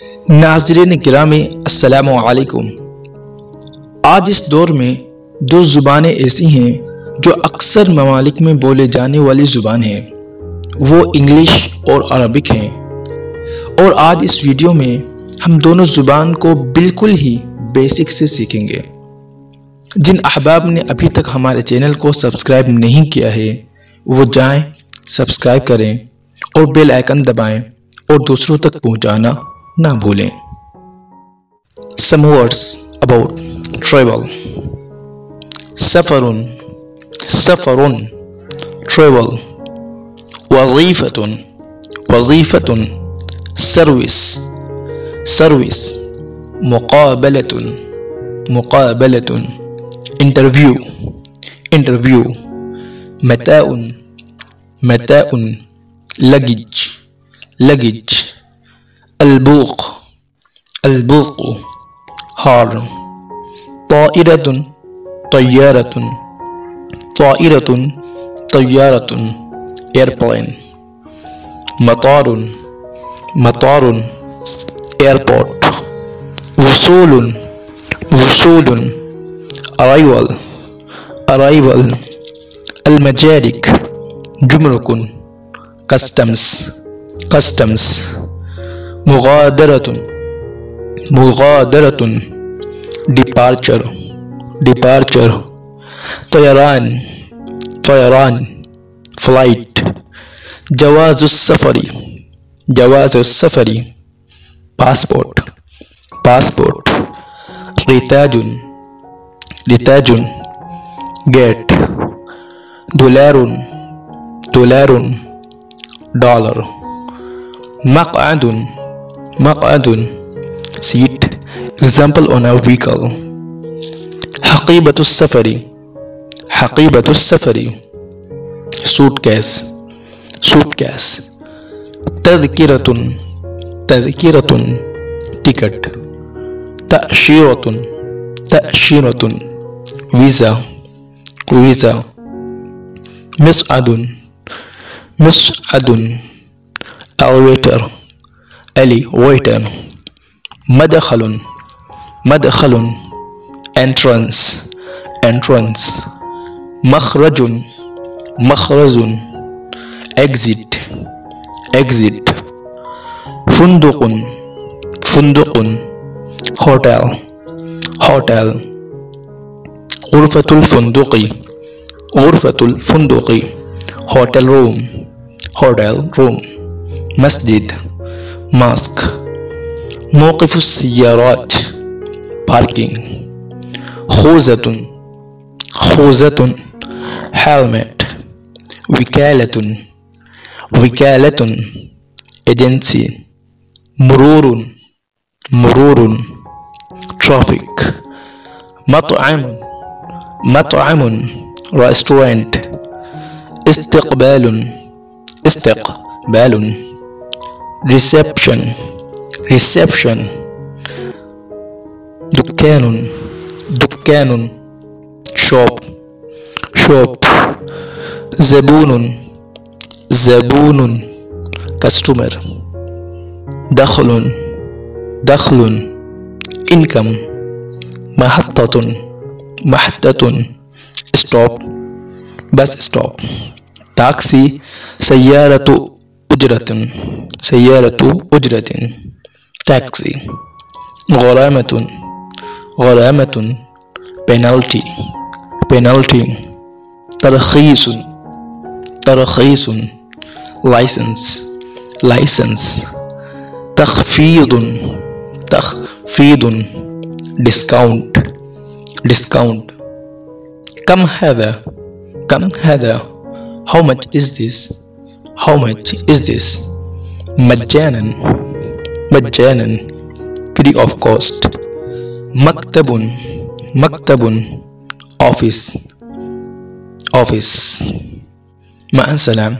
नाज़रीन गिरामी अस्सलामु अलैकुम। आज इस दौर में दो ज़ुबानें ऐसी हैं जो अक्सर ममालिक में बोले जाने वाली ज़ुबान हैं, वो इंग्लिश और अरबिक हैं। और आज इस वीडियो में हम दोनों ज़ुबान को बिल्कुल ही बेसिक से सीखेंगे। जिन अहबाब ने अभी तक हमारे चैनल को सब्सक्राइब नहीं किया है वो जाएं, सब्सक्राइब करें और बेल आइकन दबाएं और दूसरों तक पहुंचाना ना भूलें। Some words about travel. सफरुन, सफरुन, travel. वज़ीफ़तुन, वज़ीफ़तुन, सर्विस, सर्विस. मुक़ाबलतुन, मुक़ाबलतुन, इंटरव्यू, इंटरव्यू. मताउन, मताउन, लगेज, लगेज. अलबूक, अलबूक, हॉर्न. ताइरतुन, तय्यारतुन, ताइरतुन, तय्यारतुन, एयरप्लेन. मतारुन, मतारुन, एयरपोर्ट. वसूलुन, वसूलुन, अराइवल, अराइवल. अलमजारिक, जुमरुकुन, कस्टम्स, कस्टम्स. मुगादरतुन, मुगादरतुन, डिपार्चर, डिपार्चर. तयरान, तयरान, फ्लाइट. जवाज़ुस्सफ़री, जवाज़ुस्सफ़री, पासपोर्ट, पासपोर्ट. रिताजुन, रिताजुन, गेट. दुलारुन, दुलारुन, डॉलर. मक़अदुन, मक़अदुन, seat, example on a vehicle. हक़ीबतुस्सफ़री, हक़ीबतुस्सफ़री, सूटकेस, सूटकेस. तज़किरतुन, तज़किरतुन, टिकट. तअशीरतुन, तअशीरतुन, visa, visa. मिस्अदुन, मिस्अदुन, एलिवेटर, एलिवेटर. मदखलुन, मदखलुन, एंट्रेंस, एंट्रेंस. मखरजुन, मखरजुन, एग्जिट, एग्जिट. फुंदुकुन, फुंदुकुन, होटल, होटल. गुरफतुल फुंदुकी, गुरफतुल फुंदुकी, होटल रूम, होटल रूम. मस्जिद, मॉस्क. मौक़िफ़ुस्सियारात, पार्किंग. खूज़तुन, खूज़तुन, हेलमेट. विकालतुन, विकालतुन, एजेंसी. मुरूरुन, मुरूरुन, ट्रैफिक. मत्अमुन, मत्अमुन, रेस्टोरेंट. इस्तिक़बालुन, इस्तिक़बालुन, रिसेप्शन, रिसेप्शन. दुक्कानुन, दुक्कानुन, शॉप, शॉप. ज़बूनुन, ज़बूनुन, कस्टमर. दख़लुन, दख़लुन, इनकम. महत्ततुन, महत्ततुन, स्टॉप, बस स्टॉप. टैक्सी. सय्यारतु उजरतुन, सय्यारतु उजरतिन, टैक्सी. गरामतुन, गरामतुन, पेनल्टी, पेनल्टी. तरख़ीसुन, तरख़ीसुन, लाइसेंस, लाइसेंस. तख़फ़ीदुन, तख़फ़ीदुन, डिस्काउंट, डिस्काउंट. कम हाज़ा, कम हाज़ा. How much is this? How much is this? मज्जानन, मज्जानन, free of cost. मक्तबुन, मक्तबुन, ऑफिस, ऑफिस. मअ अस्सलाम.